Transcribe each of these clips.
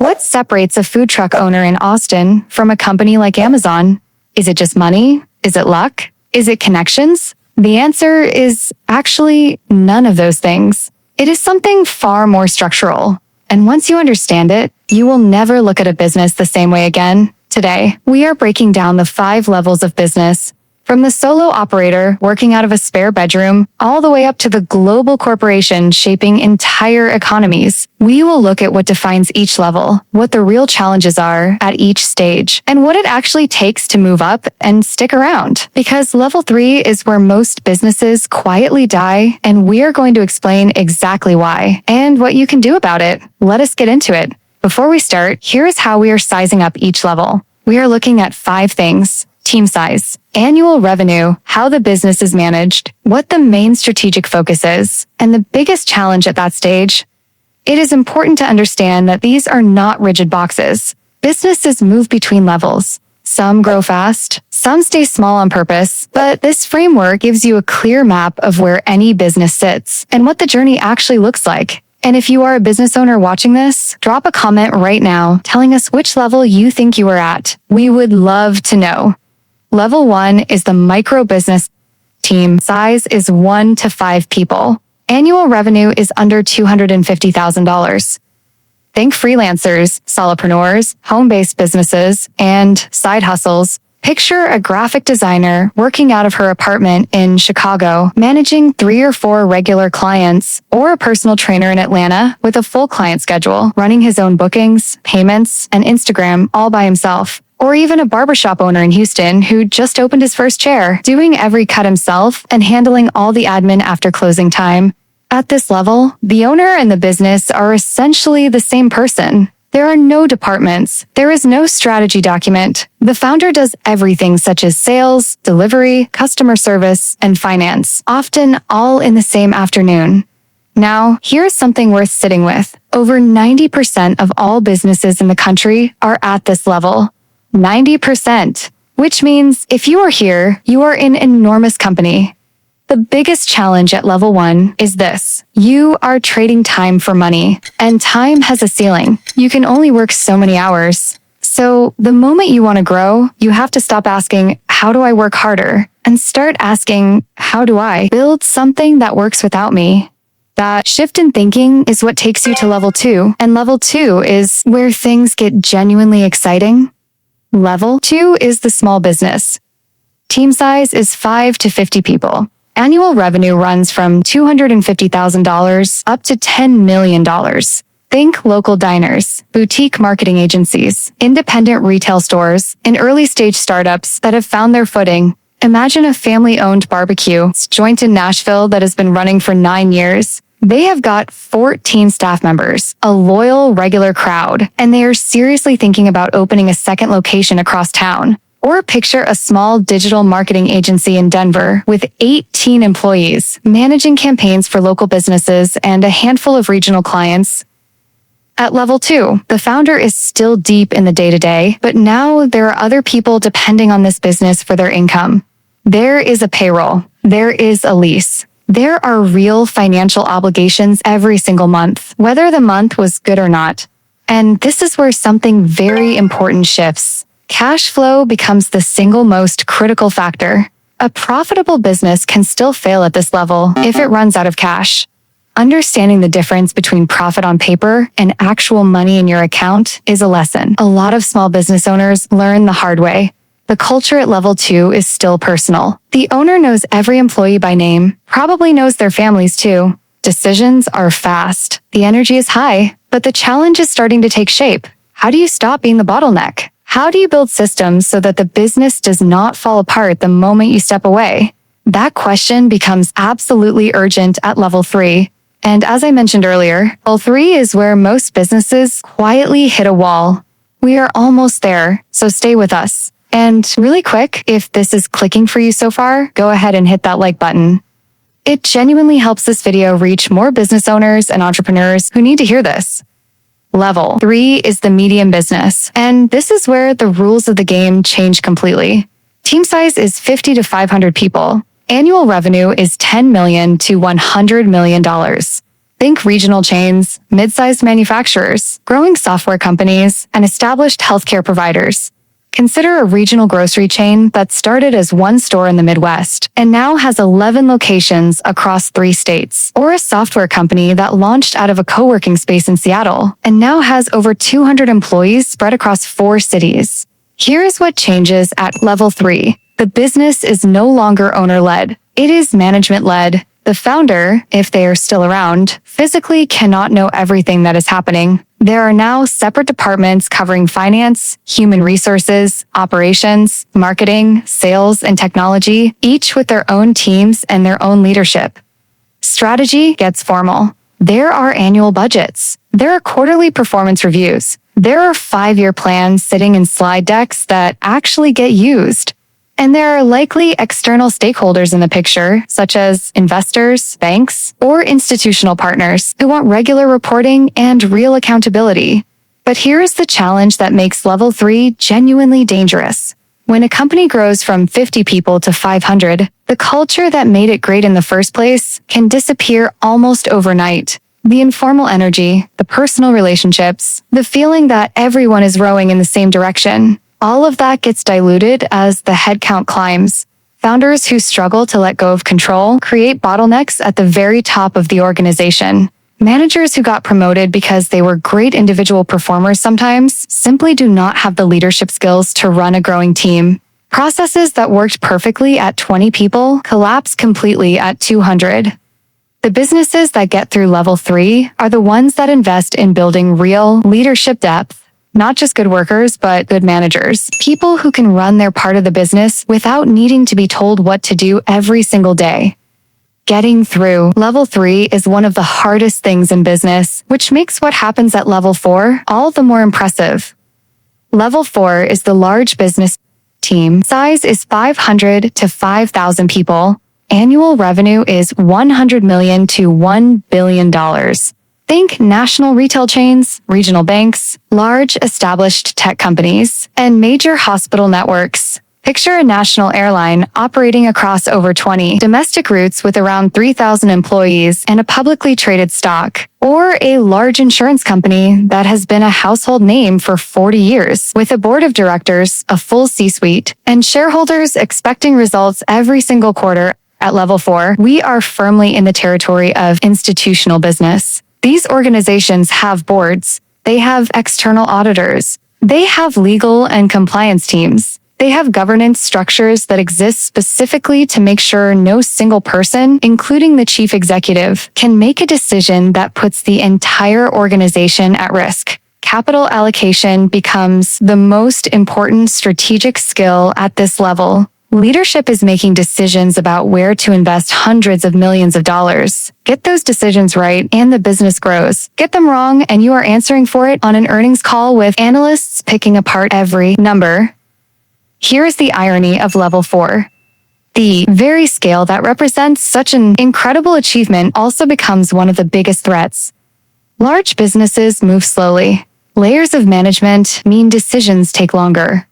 What separates a food truck owner in Austin from a company like Amazon? Is it just money? Is it luck? Is it connections? The answer is actually none of those things. It is something far more structural. And once you understand it, you will never look at a business the same way again. Today, we are breaking down the 5 levels of business, from the solo operator working out of a spare bedroom all the way up to the global corporation shaping entire economies. We will look at what defines each level, what the real challenges are at each stage, and what it actually takes to move up and stick around. Because level 3 is where most businesses quietly die, and we are going to explain exactly why and what you can do about it. Let us get into it. Before we start, here is how we are sizing up each level. We are looking at 5 things: team size, annual revenue, how the business is managed, what the main strategic focus is, and the biggest challenge at that stage. It is important to understand that these are not rigid boxes. Businesses move between levels. Some grow fast, some stay small on purpose, but this framework gives you a clear map of where any business sits and what the journey actually looks like. And if you are a business owner watching this, drop a comment right now telling us which level you think you are at. We would love to know. Level 1 is the micro business. Team size is 1 to 5 people. Annual revenue is under $250,000. Think freelancers, solopreneurs, home-based businesses, and side hustles. Picture a graphic designer working out of her apartment in Chicago, managing 3 or 4 regular clients, or a personal trainer in Atlanta with a full client schedule, running his own bookings, payments, and Instagram all by himself. Or even a barbershop owner in Houston who just opened his first chair, doing every cut himself and handling all the admin after closing time. At this level, the owner and the business are essentially the same person. There are no departments. There is no strategy document. The founder does everything such as sales, delivery, customer service, and finance, often all in the same afternoon. Now, here's something worth sitting with. Over 90% of all businesses in the country are at this level. 90%, which means if you are here, you are in enormous company. The biggest challenge at level 1 is this: you are trading time for money, and time has a ceiling. You can only work so many hours. So the moment you want to grow, you have to stop asking, how do I work harder? And start asking, how do I build something that works without me? That shift in thinking is what takes you to level 2, and level 2 is where things get genuinely exciting. Level 2 is the small business. Team size is 5 to 50 people. Annual revenue runs from $250,000 up to $10 million. Think local diners, boutique marketing agencies, independent retail stores, and early-stage startups that have found their footing. Imagine a family-owned barbecue joint in Nashville that has been running for 9 years. They have got 14 staff members, a loyal, regular crowd, and they are seriously thinking about opening a second location across town. Or picture a small digital marketing agency in Denver with 18 employees, managing campaigns for local businesses and a handful of regional clients. At level 2, the founder is still deep in the day-to-day, but now there are other people depending on this business for their income. There is a payroll. There is a lease. There are real financial obligations every single month, whether the month was good or not. And this is where something very important shifts. Cash flow becomes the single most critical factor. A profitable business can still fail at this level if it runs out of cash. Understanding the difference between profit on paper and actual money in your account is a lesson a lot of small business owners learn the hard way. The culture at level 2 is still personal. The owner knows every employee by name, probably knows their families too. Decisions are fast. The energy is high, but the challenge is starting to take shape. How do you stop being the bottleneck? How do you build systems so that the business does not fall apart the moment you step away? That question becomes absolutely urgent at level 3. And as I mentioned earlier, level 3 is where most businesses quietly hit a wall. We are almost there, so stay with us. And really quick, if this is clicking for you so far, go ahead and hit that like button. It genuinely helps this video reach more business owners and entrepreneurs who need to hear this. Level 3 is the medium business, and this is where the rules of the game change completely. Team size is 50 to 500 people. Annual revenue is $10 million to $100 million. Think regional chains, mid-sized manufacturers, growing software companies, and established healthcare providers. Consider a regional grocery chain that started as one store in the Midwest and now has 11 locations across 3 states, or a software company that launched out of a co-working space in Seattle and now has over 200 employees spread across 4 cities. Here's what changes at level 3. The business is no longer owner-led. It is management-led. The founder, if they are still around, physically cannot know everything that is happening. There are now separate departments covering finance, human resources, operations, marketing, sales, and technology, each with their own teams and their own leadership. Strategy gets formal. There are annual budgets. There are quarterly performance reviews. There are 5-year plans sitting in slide decks that actually get used. And there are likely external stakeholders in the picture, such as investors, banks, or institutional partners who want regular reporting and real accountability. But here's the challenge that makes level 3 genuinely dangerous. When a company grows from 50 people to 500, the culture that made it great in the first place can disappear almost overnight. The informal energy, the personal relationships, the feeling that everyone is rowing in the same direction. All of that gets diluted as the headcount climbs. Founders who struggle to let go of control create bottlenecks at the very top of the organization. Managers who got promoted because they were great individual performers sometimes simply do not have the leadership skills to run a growing team. Processes that worked perfectly at 20 people collapse completely at 200. The businesses that get through level 3 are the ones that invest in building real leadership depth. Not just good workers, but good managers. People who can run their part of the business without needing to be told what to do every single day. Getting through level 3 is one of the hardest things in business, which makes what happens at level 4 all the more impressive. Level 4 is the large business team. Size is 500 to 5,000 people. Annual revenue is $100 million to $1 billion. Think national retail chains, regional banks, large established tech companies, and major hospital networks. Picture a national airline operating across over 20 domestic routes with around 3,000 employees and a publicly traded stock. Or a large insurance company that has been a household name for 40 years, with a board of directors, a full C-suite, and shareholders expecting results every single quarter. At level 4, we are firmly in the territory of institutional business. These organizations have boards, they have external auditors, they have legal and compliance teams, they have governance structures that exist specifically to make sure no single person, including the chief executive, can make a decision that puts the entire organization at risk. Capital allocation becomes the most important strategic skill at this level. Leadership is making decisions about where to invest hundreds of millions of dollars. Get those decisions right and the business grows. Get them wrong and you are answering for it on an earnings call with analysts picking apart every number. Here is the irony of level 4. The very scale that represents such an incredible achievement also becomes one of the biggest threats. Large businesses move slowly. Layers of management mean decisions take longer.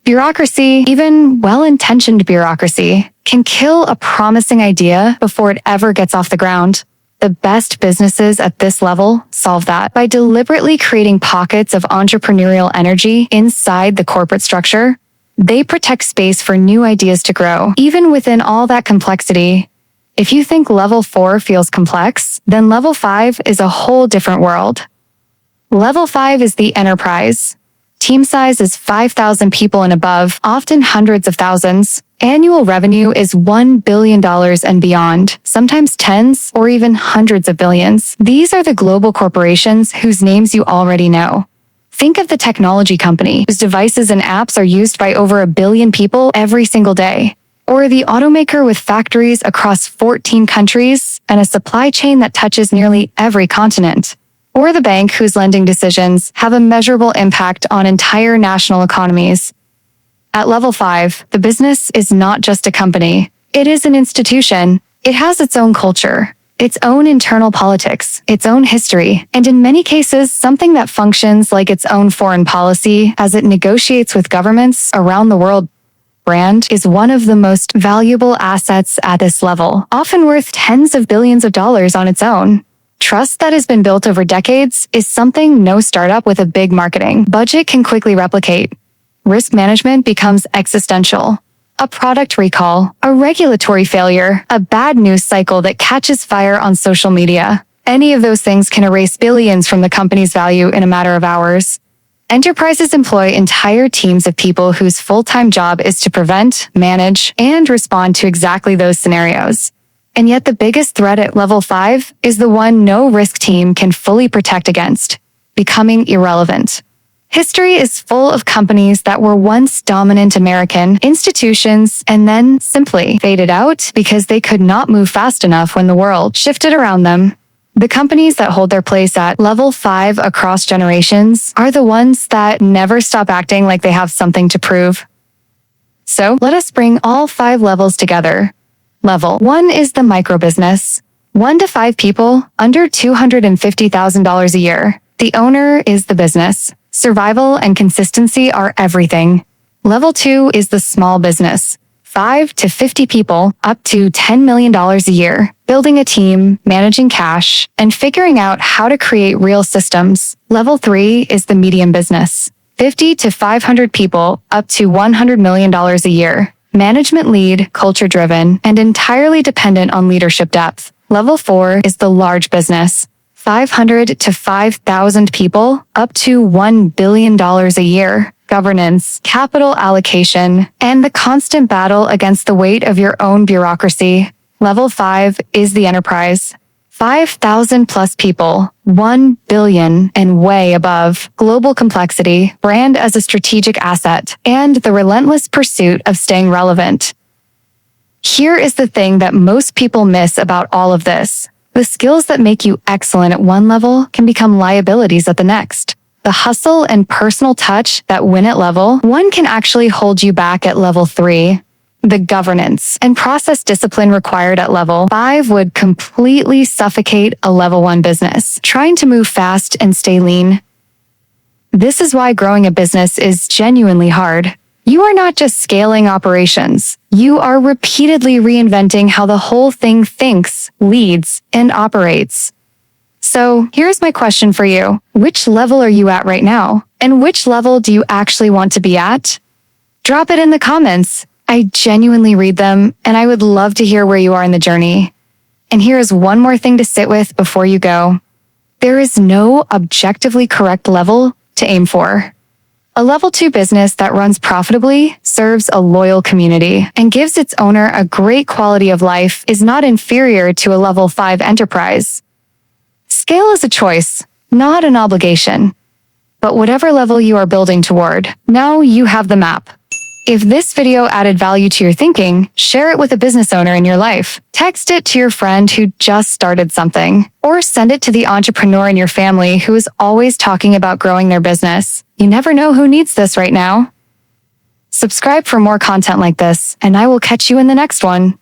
Bureaucracy, even well-intentioned bureaucracy, can kill a promising idea before it ever gets off the ground. The best businesses at this level solve that by deliberately creating pockets of entrepreneurial energy inside the corporate structure. They protect space for new ideas to grow, even within all that complexity. If you think level 4 feels complex, then level 5 is a whole different world. Level 5 is the enterprise. Team size is 5,000 people and above, often hundreds of thousands. Annual revenue is $1 billion and beyond, sometimes tens or even hundreds of billions. These are the global corporations whose names you already know. Think of the technology company whose devices and apps are used by over 1 billion people every single day. Or the automaker with factories across 14 countries and a supply chain that touches nearly every continent. Or the bank whose lending decisions have a measurable impact on entire national economies. At level 5, the business is not just a company. It is an institution. It has its own culture, its own internal politics, its own history, and in many cases, something that functions like its own foreign policy as it negotiates with governments around the world. Brand is one of the most valuable assets at this level, often worth tens of billions of dollars on its own. Trust that has been built over decades is something no startup with a big marketing budget can quickly replicate. Risk management becomes existential. A product recall, a regulatory failure, a bad news cycle that catches fire on social media. Any of those things can erase billions from the company's value in a matter of hours. Enterprises employ entire teams of people whose full-time job is to prevent, manage, and respond to exactly those scenarios. And yet the biggest threat at level 5 is the one no risk team can fully protect against: becoming irrelevant. History is full of companies that were once dominant American institutions and then simply faded out because they could not move fast enough when the world shifted around them. The companies that hold their place at level 5 across generations are the ones that never stop acting like they have something to prove. So let us bring all 5 levels together. Level 1 is the micro business. 1 to 5 people, under $250,000 a year. The owner is the business. Survival and consistency are everything. Level 2 is the small business. 5 to 50 people, up to $10 million a year, building a team, managing cash, and figuring out how to create real systems. Level 3 is the medium business. 50 to 500 people, up to $100 million a year. Management lead, culture-driven, and entirely dependent on leadership depth. Level 4 is the large business. 500 to 5,000 people, up to $1 billion a year. Governance, capital allocation, and the constant battle against the weight of your own bureaucracy. Level 5 is the enterprise. 5,000 plus people, 1 billion and way above. Global complexity, brand as a strategic asset, and the relentless pursuit of staying relevant. Here is the thing that most people miss about all of this. The skills that make you excellent at one level can become liabilities at the next. The hustle and personal touch that win at level 1 can actually hold you back at level 3. The governance and process discipline required at level 5 would completely suffocate a level 1 business trying to move fast and stay lean. This is why growing a business is genuinely hard. You are not just scaling operations. You are repeatedly reinventing how the whole thing thinks, leads, and operates. So here's my question for you. Which level are you at right now? And which level do you actually want to be at? Drop it in the comments. I genuinely read them, and I would love to hear where you are in the journey. And here is one more thing to sit with before you go. There is no objectively correct level to aim for. A level 2 business that runs profitably, serves a loyal community, and gives its owner a great quality of life is not inferior to a level 5 enterprise. Scale is a choice, not an obligation. But whatever level you are building toward, now you have the map. If this video added value to your thinking, share it with a business owner in your life. Text it to your friend who just started something, or send it to the entrepreneur in your family who is always talking about growing their business. You never know who needs this right now. Subscribe for more content like this, and I will catch you in the next one.